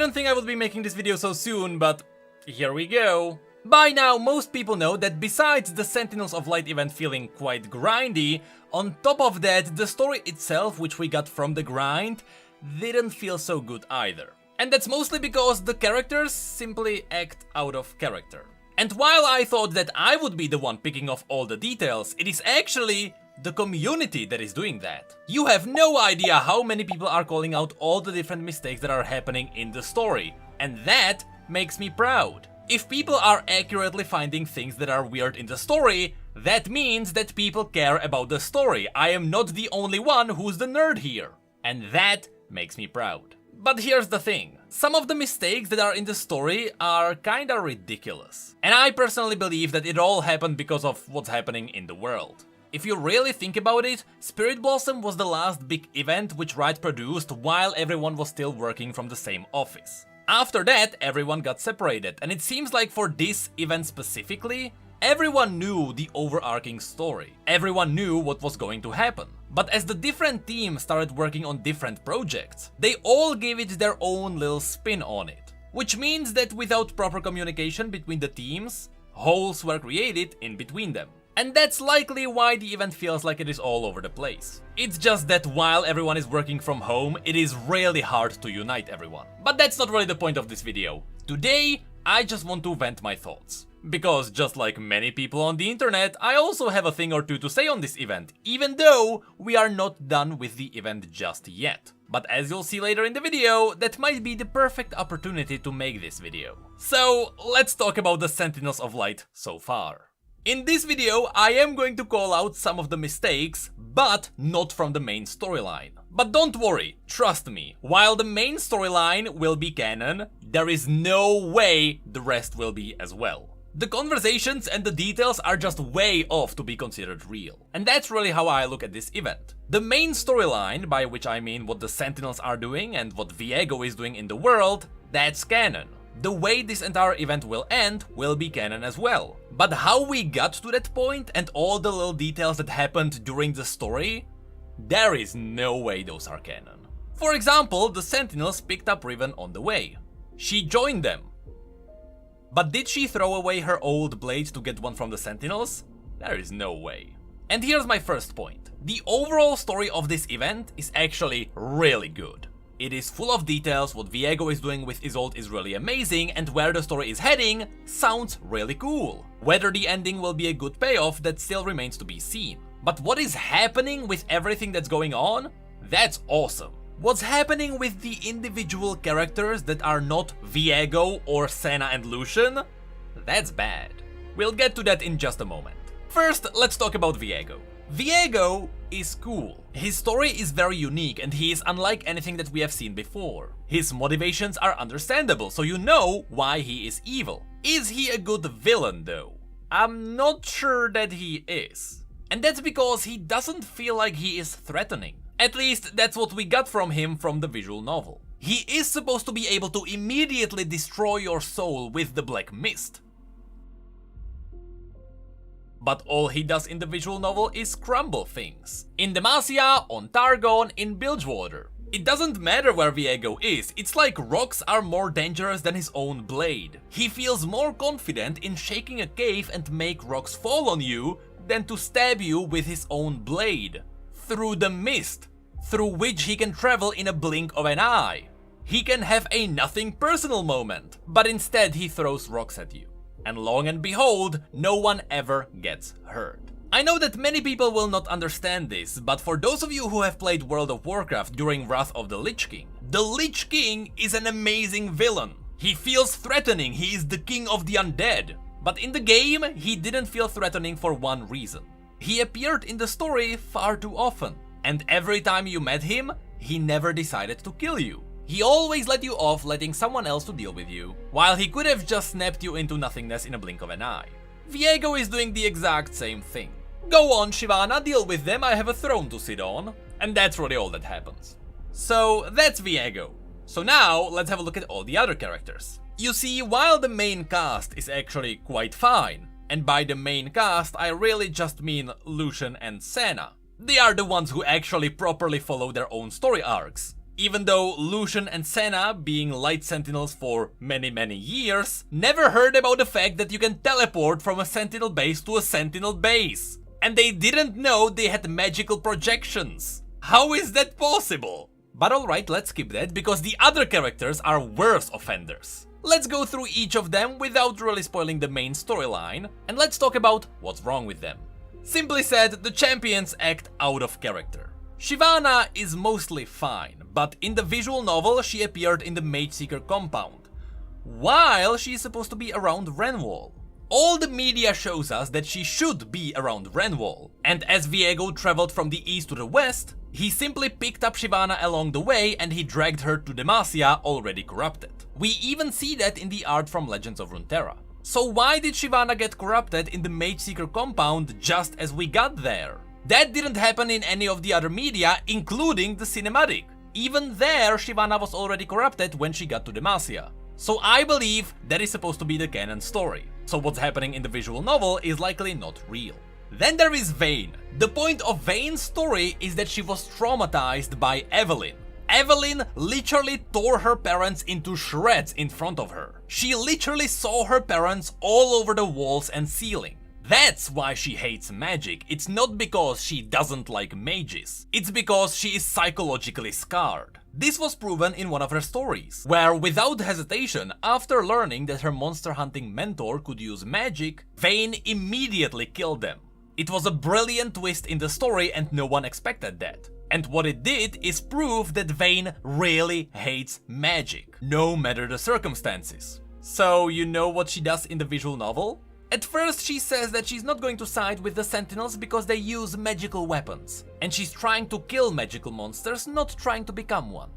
didn't think I would be making this video so soon, but here we go. By now, most people know that besides the Sentinels of Light event feeling quite grindy, on top of that, the story itself, which we got from the grind, didn't feel so good either. And that's mostly because the characters simply act out of character. And while I thought that I would be the one picking off all the details, it is actually the community that is doing that. You have no idea how many people are calling out all the different mistakes that are happening in the story, and that makes me proud. If people are accurately finding things that are weird in the story, that means that people care about the story. I am not the only one who's the nerd here, and that makes me proud. But here's the thing, some of the mistakes that are in the story are kinda ridiculous. And I personally believe that it all happened because of what's happening in the world. If you really think about it, Spirit Blossom was the last big event which Riot produced while everyone was still working from the same office. After that, everyone got separated, and it seems like for this event specifically, everyone knew the overarching story. Everyone knew what was going to happen. But as the different teams started working on different projects, they all gave it their own little spin on it. Which means that without proper communication between the teams, holes were created in between them. And that's likely why the event feels like it is all over the place. It's just that while everyone is working from home, it is really hard to unite everyone. But that's not really the point of this video. Today, I just want to vent my thoughts. Because just like many people on the internet, I also have a thing or two to say on this event, even though we are not done with the event just yet. But as you'll see later in the video, that might be the perfect opportunity to make this video. So let's talk about the Sentinels of Light so far. In this video, I am going to call out some of the mistakes, but not from the main storyline. But don't worry, trust me, while the main storyline will be canon, there is no way the rest will be as well. The conversations and the details are just way off to be considered real. And that's really how I look at this event. The main storyline, by which I mean what the Sentinels are doing and what Viego is doing in the world, that's canon. The way this entire event will end will be canon as well. But how we got to that point and all the little details that happened during the story, there is no way those are canon. For example, the Sentinels picked up Riven on the way. She joined them. But did she throw away her old blade to get one from the Sentinels? There is no way. And here's my first point. The overall story of this event is actually really good. It is full of details, what Viego is doing with Isolde is really amazing, and where the story is heading sounds really cool. Whether the ending will be a good payoff, that still remains to be seen. But what is happening with everything that's going on? That's awesome. What's happening with the individual characters that are not Viego or Senna and Lucian? That's bad. We'll get to that in just a moment. First, let's talk about Viego. Viego is cool. His story is very unique and he is unlike anything that we have seen before. His motivations are understandable, so you know why he is evil. Is he a good villain though? I'm not sure that he is. And that's because he doesn't feel like he is threatening. At least that's what we got from him from the visual novel. He is supposed to be able to immediately destroy your soul with the black mist. But all he does in the visual novel is crumble things. In Demacia, on Targon, in Bilgewater. It doesn't matter where Viego is, it's like rocks are more dangerous than his own blade. He feels more confident in shaking a cave and make rocks fall on you than to stab you with his own blade. Through the mist, through which he can travel in a blink of an eye. He can have a nothing personal moment, but instead he throws rocks at you. And long and behold, no one ever gets hurt. I know that many people will not understand this, but for those of you who have played World of Warcraft during Wrath of the Lich King is an amazing villain. He feels threatening, he is the king of the undead. But in the game, he didn't feel threatening for one reason. He appeared in the story far too often, and every time you met him, he never decided to kill you. He always let you off letting someone else to deal with you, while he could have just snapped you into nothingness in a blink of an eye. Viego is doing the exact same thing. Go on, Shyvana, deal with them, I have a throne to sit on. And that's really all that happens. So that's Viego. So now, let's have a look at all the other characters. You see, while the main cast is actually quite fine, and by the main cast I really just mean Lucian and Senna. They are the ones who actually properly follow their own story arcs. even though Lucian and Senna, being Light Sentinels for many years, never heard about the fact that you can teleport from a Sentinel base to a Sentinel base. And they didn't know they had magical projections. How is that possible? But alright, let's skip that, because the other characters are worse offenders. Let's go through each of them without really spoiling the main storyline, and let's talk about what's wrong with them. Simply said, the champions act out of character. Shyvana is mostly fine, but in the visual novel she appeared in the Mageseeker compound, while she is supposed to be around Renwall. All the media shows us that she should be around Renwall, and as Viego traveled from the east to the west, he simply picked up Shyvana along the way and he dragged her to Demacia already corrupted. We even see that in the art from Legends of Runeterra. So why did Shyvana get corrupted in the Mageseeker compound just as we got there? That didn't happen in any of the other media, including the cinematic. Even there, Shyvana was already corrupted when she got to Demacia. So I believe that is supposed to be the canon story. So what's happening in the visual novel is likely not real. Then there is Vayne. The point of Vayne's story is that she was traumatized by Evelyn. Evelyn literally tore her parents into shreds in front of her. She literally saw her parents all over the walls and ceiling. That's why she hates magic. It's not because she doesn't like mages. It's because she is psychologically scarred. This was proven in one of her stories, where without hesitation, after learning that her monster hunting mentor could use magic, Vayne immediately killed them. It was a brilliant twist in the story and no one expected that. And what it did is prove that Vayne really hates magic, no matter the circumstances. So you know what she does in the visual novel? At first she says that she's not going to side with the Sentinels because they use magical weapons, and she's trying to kill magical monsters, not trying to become one.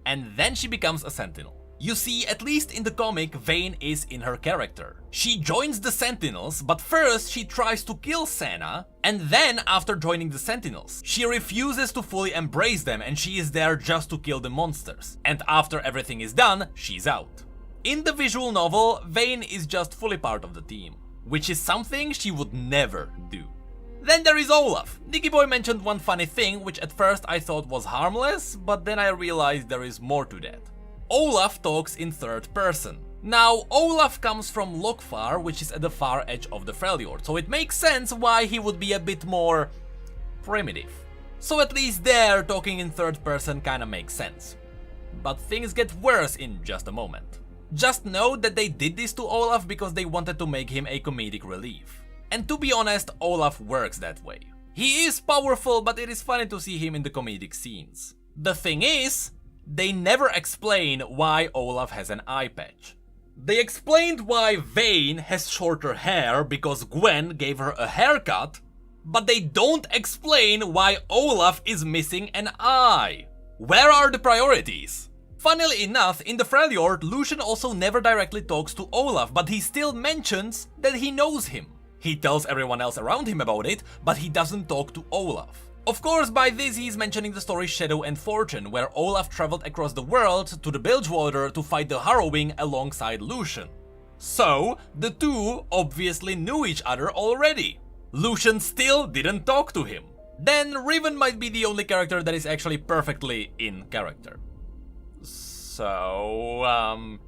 And then she becomes a Sentinel. You see, at least in the comic, Vayne is in her character. She joins the Sentinels, but first she tries to kill Senna, and then after joining the Sentinels, she refuses to fully embrace them and she is there just to kill the monsters. And after everything is done, she's out. In the visual novel, Vayne is just fully part of the team, which is something she would never do. Then there is Olaf. Nicky Boy mentioned one funny thing, which at first I thought was harmless, but then I realized there is more to that. Olaf talks in third person. Now, Olaf comes from Lokfar, which is at the far edge of the Freljord, so it makes sense why he would be a bit more primitive. So at least there, talking in third person kinda makes sense. But things get worse in just a moment. Just know that they did this to Olaf because they wanted to make him a comedic relief. And to be honest, Olaf works that way. He is powerful, but it is funny to see him in the comedic scenes. The thing is, they never explain why Olaf has an eye patch. They explained why Vayne has shorter hair because Gwen gave her a haircut, but they don't explain why Olaf is missing an eye. Where are the priorities? Funnily enough, in the Freljord, Lucian also never directly talks to Olaf, but he still mentions that he knows him. He tells everyone else around him about it, but he doesn't talk to Olaf. Of course, by this he's mentioning the story Shadow and Fortune, where Olaf traveled across the world to the Bilgewater to fight the Harrowing alongside Lucian. So, the two obviously knew each other already. Lucian still didn't talk to him. Then Riven might be the only character that is actually perfectly in character. So,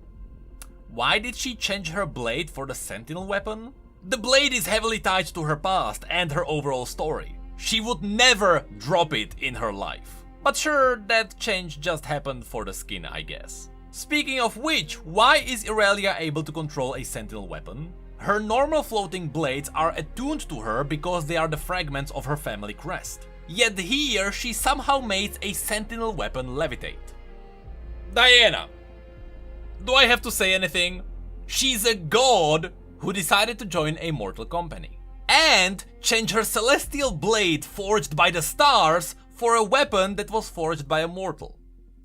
why did she change her blade for the Sentinel weapon? The blade is heavily tied to her past and her overall story. She would never drop it in her life. But sure, that change just happened for the skin, I guess. Speaking of which, why is Irelia able to control a Sentinel weapon? Her normal floating blades are attuned to her because they are the fragments of her family crest. Yet here, she somehow makes a Sentinel weapon levitate. Diana. Do I have to say anything? She's a god who decided to join a mortal company and change her celestial blade forged by the stars for a weapon that was forged by a mortal.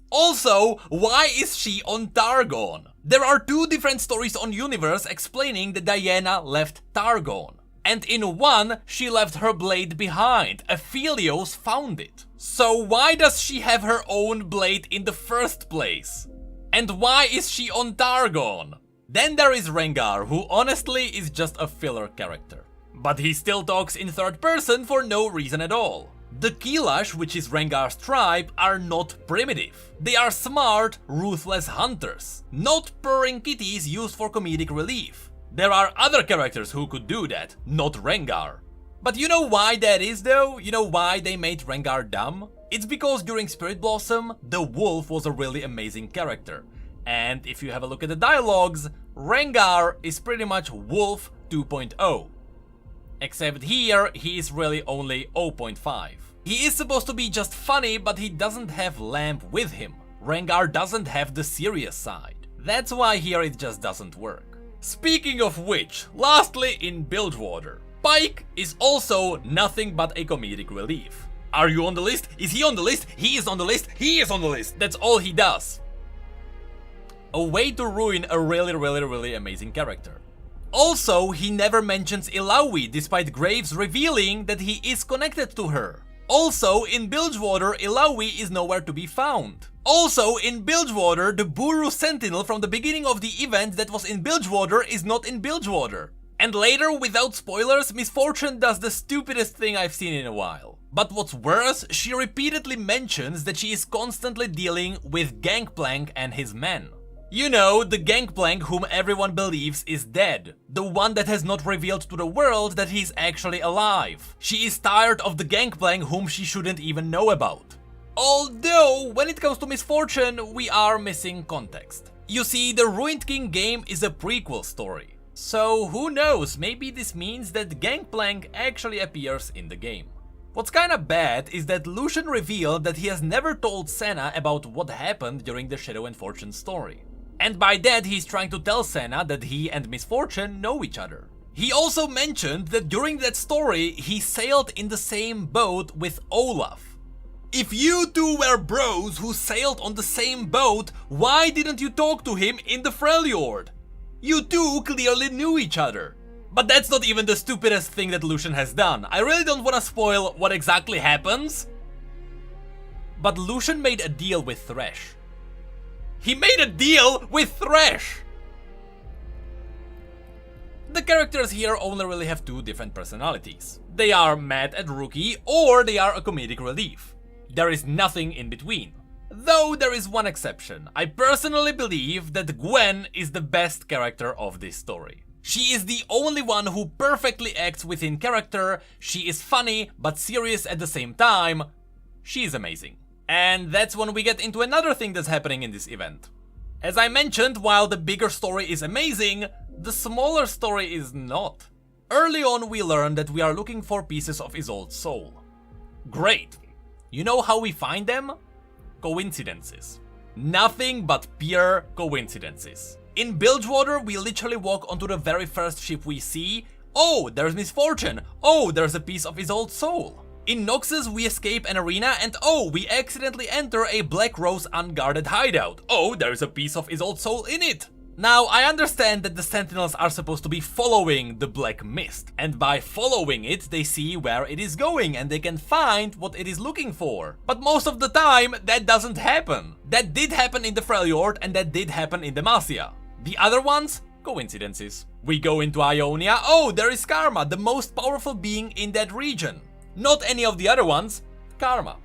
Also, why is she on Targon? There are two different stories on Universe explaining that Diana left Targon. And in one, she left her blade behind. Aphelios found it. So why does she have her own blade in the first place? And why is she on Targon? Then there is Rengar, who honestly is just a filler character. But he still talks in third person for no reason at all. The Kilash, which is Rengar's tribe, are not primitive. They are smart, ruthless hunters, not purring kitties used for comedic relief. There are other characters who could do that, not Rengar. But you know why that is though? You know why they made Rengar dumb? It's because during Spirit Blossom, the wolf was a really amazing character. And if you have a look at the dialogues, Rengar is pretty much Wolf 2.0. Except here, he is really only 0.5. He is supposed to be just funny, but he doesn't have Lamp with him. Rengar doesn't have the serious side. That's why here it just doesn't work. Speaking of which, lastly in Bilgewater, Pike is also nothing but a comedic relief. Are you on the list? Is he on the list? He is on the list? He is on the list! That's all he does. A way to ruin a really amazing character. Also, he never mentions Illaoi despite Graves revealing that he is connected to her. Also, in Bilgewater, Illaoi is nowhere to be found. Also, in Bilgewater, the Buru Sentinel from the beginning of the event that was in Bilgewater is not in Bilgewater. And later, without spoilers, Miss Fortune does the stupidest thing I've seen in a while. But what's worse, she repeatedly mentions that she is constantly dealing with Gangplank and his men. You know, the Gangplank whom everyone believes is dead. The one that has not revealed to the world that he's actually alive. She is tired of the Gangplank whom she shouldn't even know about. Although, when it comes to Miss Fortune, we are missing context. You see, the Ruined King game is a prequel story. So who knows, maybe this means that Gangplank actually appears in the game. What's kinda bad is that Lucian revealed that he has never told Senna about what happened during the Shadow and Fortune story. And by that he's trying to tell Senna that he and Miss Fortune know each other. He also mentioned that during that story he sailed in the same boat with Olaf. If you two were bros who sailed on the same boat, why didn't you talk to him in the Freljord? You two clearly knew each other. But that's not even the stupidest thing that Lucian has done. I really don't want to spoil what exactly happens. But Lucian made a deal with Thresh. He made a deal with Thresh! The characters here only really have two different personalities. They are mad at Rookie or they are a comedic relief. There is nothing in between. Though there is one exception. I personally believe that Gwen is the best character of this story. She is the only one who perfectly acts within character, she is funny but serious at the same time. She is amazing. And that's when we get into another thing that's happening in this event. As I mentioned, while the bigger story is amazing, the smaller story is not. Early on we learn that we are looking for pieces of Isolde's soul. Great. You know how we find them? Coincidences. Nothing but pure coincidences. In Bilgewater, we literally walk onto the very first ship we see. Oh, there's Miss Fortune. Oh, there's a piece of Isolde's soul. In Noxus, we escape an arena and oh, we accidentally enter a Black Rose unguarded hideout. Oh, there's a piece of Isolde's soul in it. Now, I understand that the Sentinels are supposed to be following the Black Mist, and by following it, they see where it is going and they can find what it is looking for. But most of the time, that doesn't happen. That did happen in the Freljord and that did happen in Demacia. The other ones? Coincidences. We go into Ionia, oh, there is Karma, the most powerful being in that region. Not any of the other ones, Karma.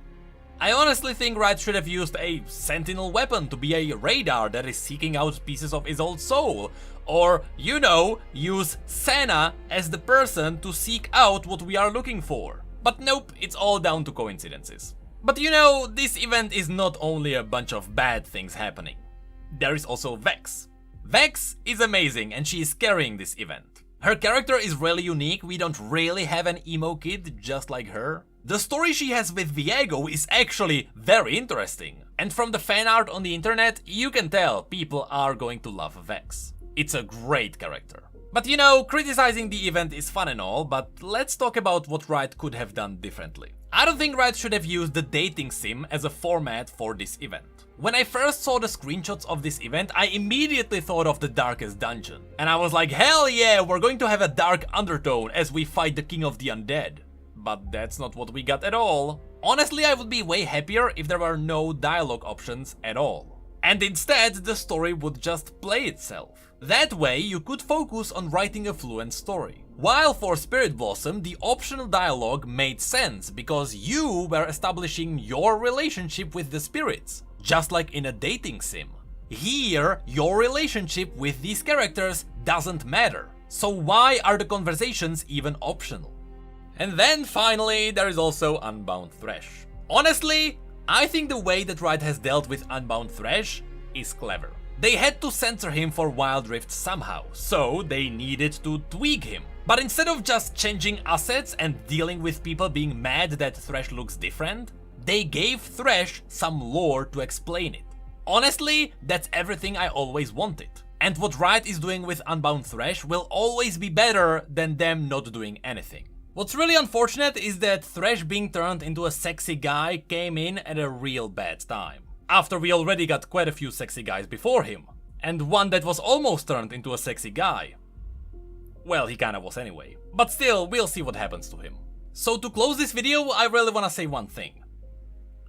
I honestly think Riot should have used a sentinel weapon to be a radar that is seeking out pieces of Isolde's soul. Or, you know, use Senna as the person to seek out what we are looking for. But nope, it's all down to coincidences. But you know, this event is not only a bunch of bad things happening. There is also Vex. Vex is amazing and she is carrying this event. Her character is really unique, we don't really have an emo kid just like her. The story she has with Viego is actually very interesting. And from the fan art on the internet, you can tell people are going to love Vex. It's a great character. But you know, criticizing the event is fun and all, but let's talk about what Riot could have done differently. I don't think Riot should have used the dating sim as a format for this event. When I first saw the screenshots of this event, I immediately thought of the Darkest Dungeon. And I was like, hell yeah, we're going to have a dark undertone as we fight the King of the Undead. But that's not what we got at all. Honestly, I would be way happier if there were no dialogue options at all. And instead, the story would just play itself. That way you could focus on writing a fluent story. While for Spirit Blossom, the optional dialogue made sense because you were establishing your relationship with the spirits, just like in a dating sim. Here, your relationship with these characters doesn't matter, so why are the conversations even optional? And then finally, there is also Unbound Thresh. Honestly, I think the way that Riot has dealt with Unbound Thresh is clever. They had to censor him for Wild Rift somehow, so they needed to tweak him. But instead of just changing assets and dealing with people being mad that Thresh looks different, they gave Thresh some lore to explain it. Honestly, that's everything I always wanted. And what Riot is doing with Unbound Thresh will always be better than them not doing anything. What's really unfortunate is that Thresh being turned into a sexy guy came in at a real bad time. After we already got quite a few sexy guys before him. And one that was almost turned into a sexy guy. Well, he kinda was anyway. But still, we'll see what happens to him. So to close this video, I really wanna say one thing.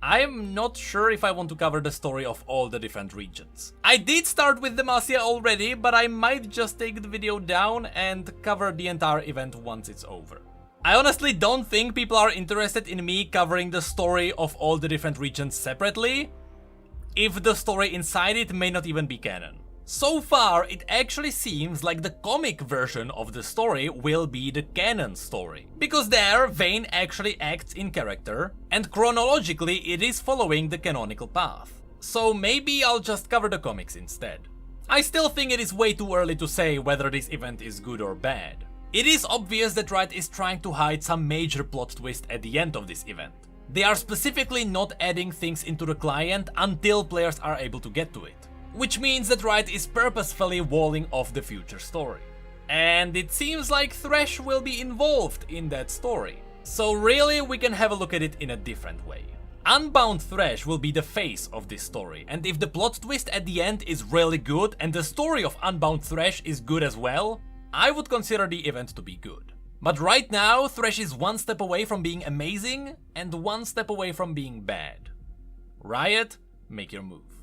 I am not sure if I want to cover the story of all the different regions. I did start with Demacia already, but I might just take the video down and cover the entire event once it's over. I honestly don't think people are interested in me covering the story of all the different regions separately, if the story inside it may not even be canon. So far, it actually seems like the comic version of the story will be the canon story. Because there, Vayne actually acts in character, and chronologically it is following the canonical path. So maybe I'll just cover the comics instead. I still think it is way too early to say whether this event is good or bad. It is obvious that Riot is trying to hide some major plot twist at the end of this event. They are specifically not adding things into the client until players are able to get to it. Which means that Riot is purposefully walling off the future story. And it seems like Thresh will be involved in that story. So really, we can have a look at it in a different way. Unbound Thresh will be the face of this story, and if the plot twist at the end is really good and the story of Unbound Thresh is good as well, I would consider the event to be good. But right now, Thresh is one step away from being amazing and one step away from being bad. Riot, make your move.